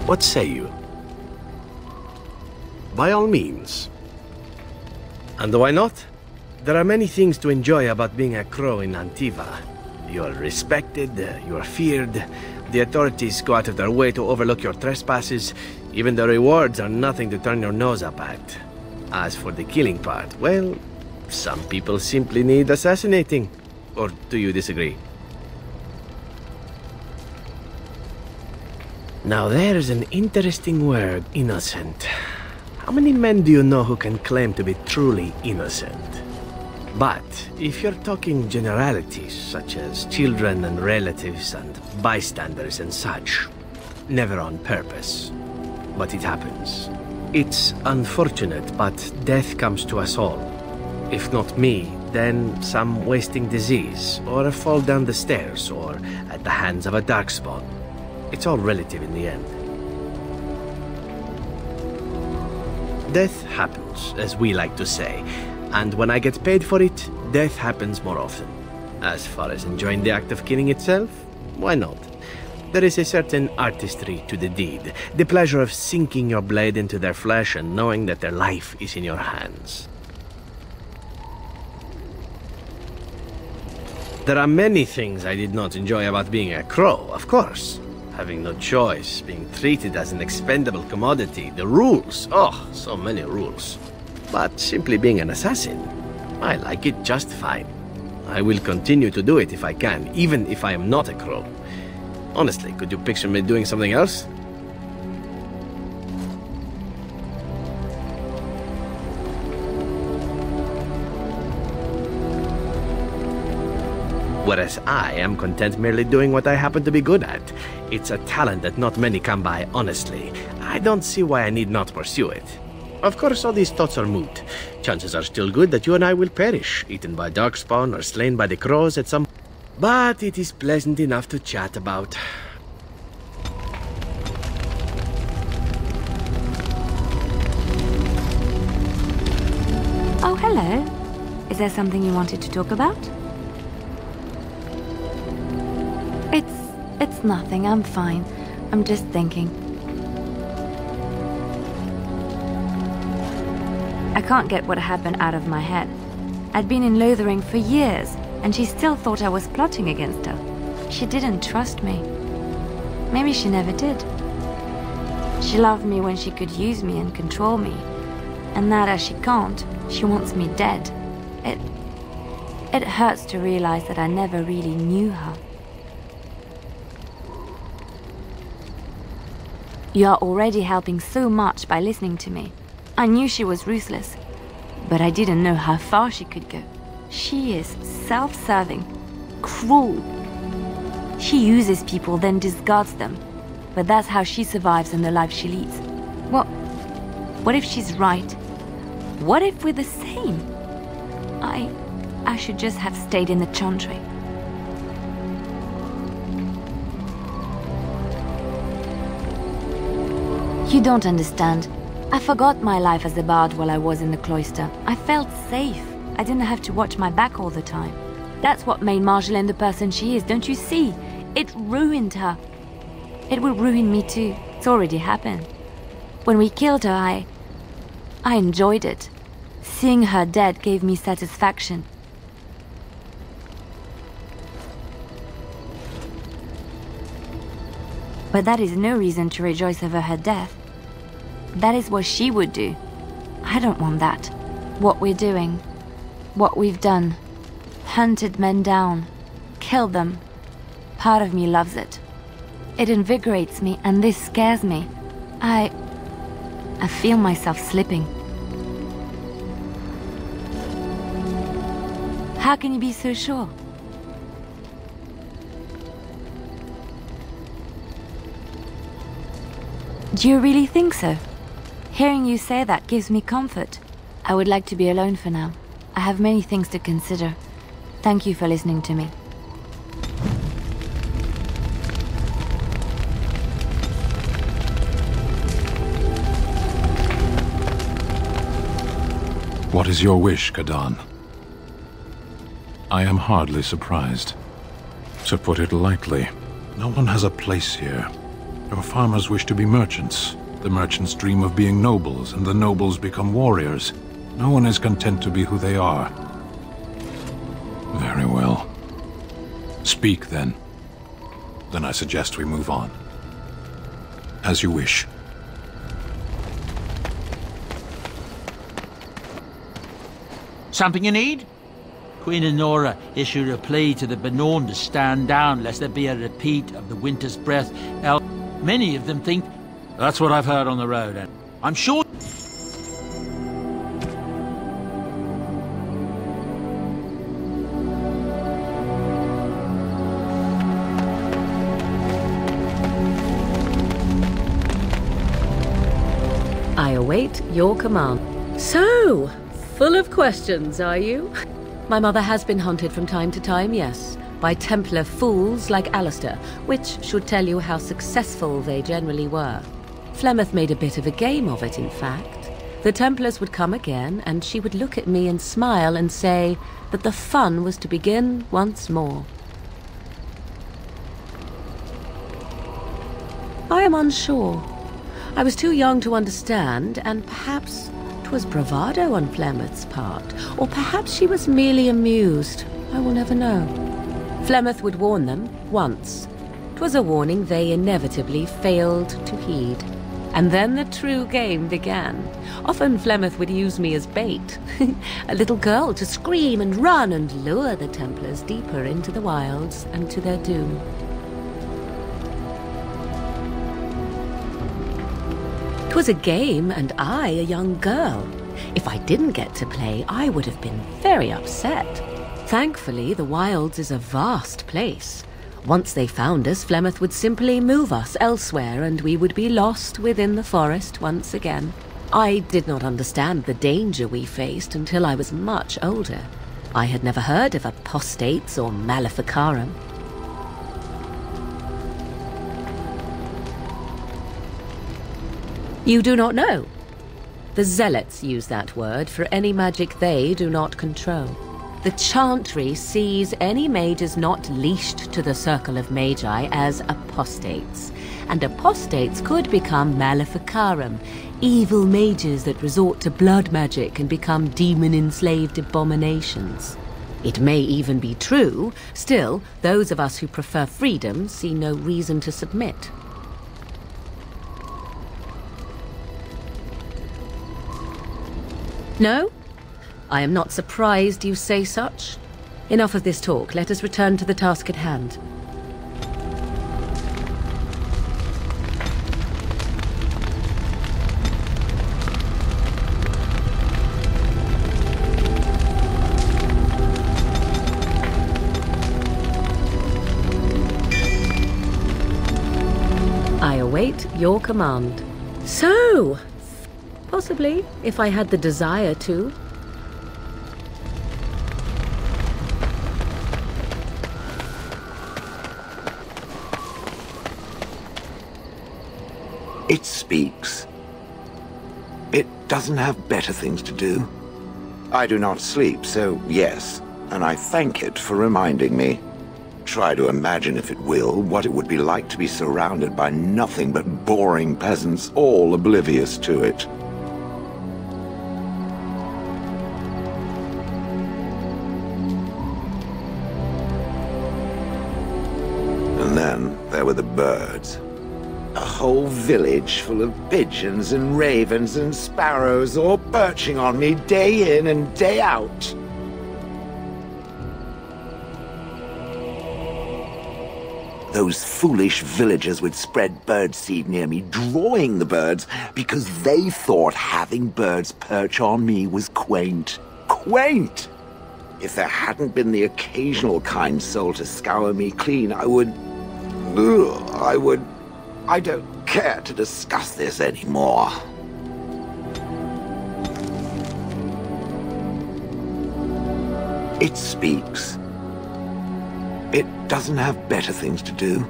What say you? By all means. And why not? There are many things to enjoy about being a crow in Antiva. You are respected, you are feared, the authorities go out of their way to overlook your trespasses, even the rewards are nothing to turn your nose up at. As for the killing part, well, some people simply need assassinating. Or do you disagree? Now there's an interesting word, innocent. How many men do you know who can claim to be truly innocent? But if you're talking generalities, such as children and relatives and bystanders and such, never on purpose. But it happens. It's unfortunate, but death comes to us all. If not me, then some wasting disease, or a fall down the stairs, or at the hands of a darkspawn. It's all relative in the end. Death happens, as we like to say, and when I get paid for it, death happens more often. As far as enjoying the act of killing itself, why not? There is a certain artistry to the deed, the pleasure of sinking your blade into their flesh and knowing that their life is in your hands. There are many things I did not enjoy about being a crow, of course. Having no choice, being treated as an expendable commodity, the rules, oh, so many rules. But simply being an assassin, I like it just fine. I will continue to do it if I can, even if I am not a crow. Honestly, could you picture me doing something else? Whereas I am content merely doing what I happen to be good at. It's a talent that not many come by, honestly. I don't see why I need not pursue it. Of course, all these thoughts are moot. Chances are still good that you and I will perish, eaten by darkspawn or slain by the crows at some... But it is pleasant enough to chat about. Oh, hello. Is there something you wanted to talk about? It's nothing. I'm fine. I'm just thinking. I can't get what happened out of my head. I'd been in Lothering for years, and she still thought I was plotting against her. She didn't trust me. Maybe she never did. She loved me when she could use me and control me. And now that she can't, she wants me dead. It hurts to realize that I never really knew her. You are already helping so much by listening to me. I knew she was ruthless, but I didn't know how far she could go. She is self-serving, cruel. She uses people, then discards them. But that's how she survives in the life she leads. What if she's right? What if we're the same? I should just have stayed in the Chantry. You don't understand. I forgot my life as a bard while I was in the cloister. I felt safe. I didn't have to watch my back all the time. That's what made Marjolaine the person she is, don't you see? It ruined her. It will ruin me too. It's already happened. When we killed her, I enjoyed it. Seeing her dead gave me satisfaction. But that is no reason to rejoice over her death. That is what she would do. I don't want that. What we're doing, what we've done, hunted men down, killed them. Part of me loves it. It invigorates me, and this scares me. I feel myself slipping. How can you be so sure? Do you really think so? Hearing you say that gives me comfort. I would like to be alone for now. I have many things to consider. Thank you for listening to me. What is your wish, Kadan? I am hardly surprised. To put it lightly, no one has a place here. Your farmers wish to be merchants. The merchants dream of being nobles, and the nobles become warriors. No one is content to be who they are. Very well. Speak, then. Then I suggest we move on. As you wish. Something you need? Queen Honora issued a plea to the Benorn to stand down lest there be a repeat of the winter's breath. Many of them think... That's what I've heard on the road, and I'm sure... I await your command. So, full of questions, are you? My mother has been hunted from time to time, yes, by Templar fools like Alistair, which should tell you how successful they generally were. Flemeth made a bit of a game of it, in fact. The Templars would come again, and she would look at me and smile and say that the fun was to begin once more. I am unsure. I was too young to understand, and perhaps 'twas bravado on Flemeth's part, or perhaps she was merely amused. I will never know. Flemeth would warn them once. 'Twas a warning they inevitably failed to heed. And then the true game began. Often Flemeth would use me as bait, a little girl to scream and run and lure the Templars deeper into the wilds and to their doom. It was a game, and I a young girl. If I didn't get to play, I would have been very upset. Thankfully, the wilds is a vast place. Once they found us, Flemeth would simply move us elsewhere, and we would be lost within the forest once again. I did not understand the danger we faced until I was much older. I had never heard of apostates or maleficarum. You do not know? The Zealots use that word for any magic they do not control. The Chantry sees any mages not leashed to the Circle of Magi as apostates, and apostates could become maleficarum, evil mages that resort to blood magic and become demon-enslaved abominations. It may even be true, still, those of us who prefer freedom see no reason to submit. No? I am not surprised you say such. Enough of this talk. Let us return to the task at hand. I await your command. So, possibly, if I had the desire to. It speaks. It doesn't have better things to do. I do not sleep, so yes, and I thank it for reminding me. Try to imagine, if it will, what it would be like to be surrounded by nothing but boring peasants, all oblivious to it. And then there were the birds. A whole village full of pigeons and ravens and sparrows all perching on me day in and day out. Those foolish villagers would spread birdseed near me, drawing the birds, because they thought having birds perch on me was quaint. Quaint! If there hadn't been the occasional kind soul to scour me clean, I don't care to discuss this anymore. It speaks. It doesn't have better things to do.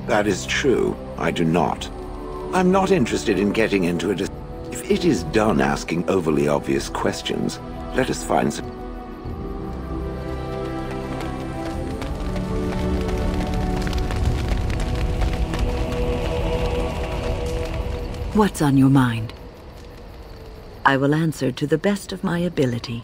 That is true. I do not. I'm not interested in getting into it. If it is done asking overly obvious questions, let us find some... What's on your mind? I will answer to the best of my ability.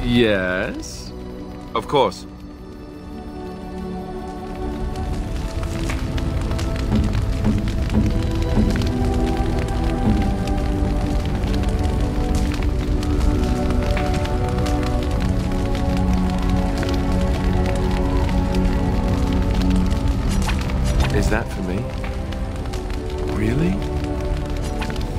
Yes, of course. Is that for me? Really?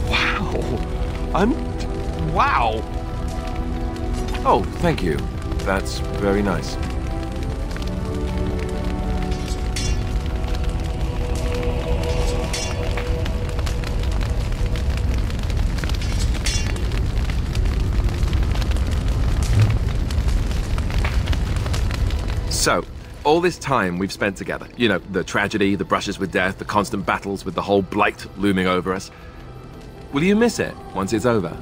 Wow! Wow! Oh, thank you. That's very nice. So, all this time we've spent together, you know, the tragedy, the brushes with death, the constant battles with the whole blight looming over us. Will you miss it once it's over?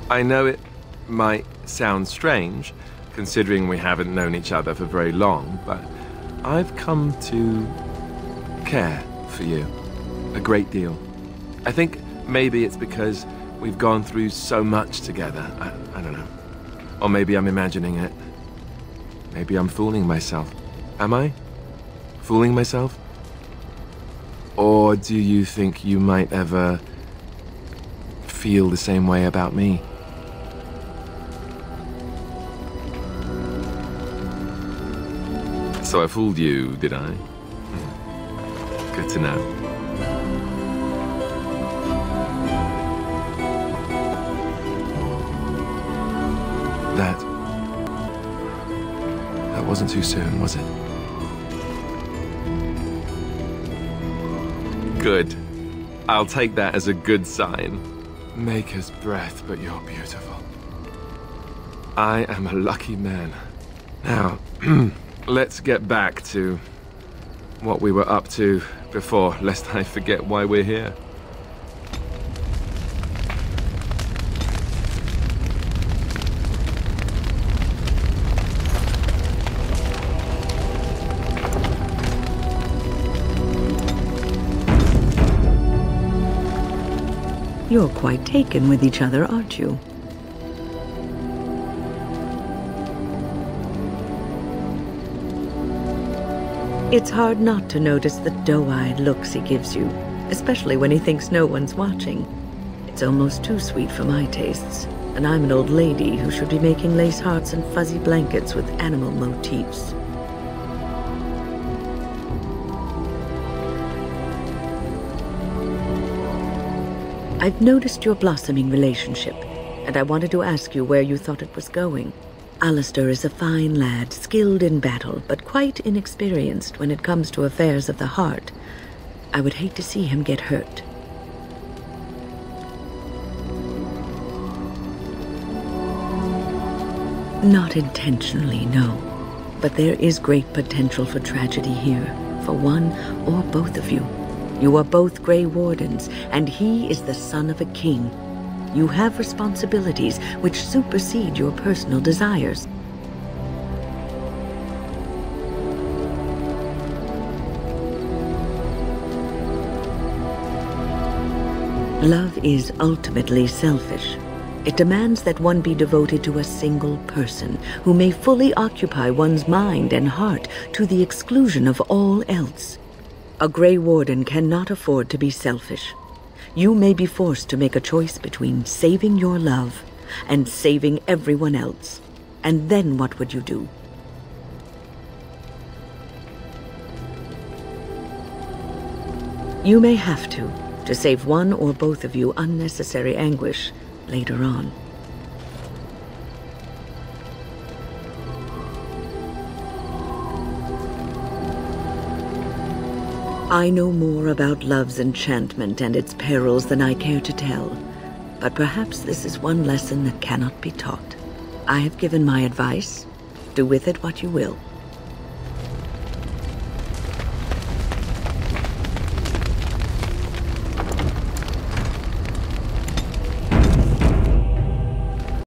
I know it might sound strange, considering we haven't known each other for very long, but I've come to care for you a great deal. I think maybe it's because we've gone through so much together. I don't know. Or maybe I'm imagining it. Maybe I'm fooling myself. Am I? Fooling myself? Or do you think you might ever feel the same way about me? So I fooled you, did I? Good to know. That wasn't too soon, was it? Good. I'll take that as a good sign. Maker's breath, but you're beautiful. I am a lucky man. Now, let's get back to what we were up to before, lest I forget why we're here. You're quite taken with each other, aren't you? It's hard not to notice the doe-eyed looks he gives you, especially when he thinks no one's watching. It's almost too sweet for my tastes, and I'm an old lady who should be making lace hearts and fuzzy blankets with animal motifs. I've noticed your blossoming relationship, and I wanted to ask you where you thought it was going. Alistair is a fine lad, skilled in battle, but quite inexperienced when it comes to affairs of the heart. I would hate to see him get hurt. Not intentionally, no. But there is great potential for tragedy here, for one or both of you. You are both Grey Wardens, and he is the son of a king. You have responsibilities which supersede your personal desires. Love is ultimately selfish. It demands that one be devoted to a single person who may fully occupy one's mind and heart to the exclusion of all else. A Grey Warden cannot afford to be selfish. You may be forced to make a choice between saving your love and saving everyone else. And then what would you do? You may have to save one or both of you unnecessary anguish later on. I know more about love's enchantment and its perils than I care to tell, but perhaps this is one lesson that cannot be taught. I have given my advice. Do with it what you will.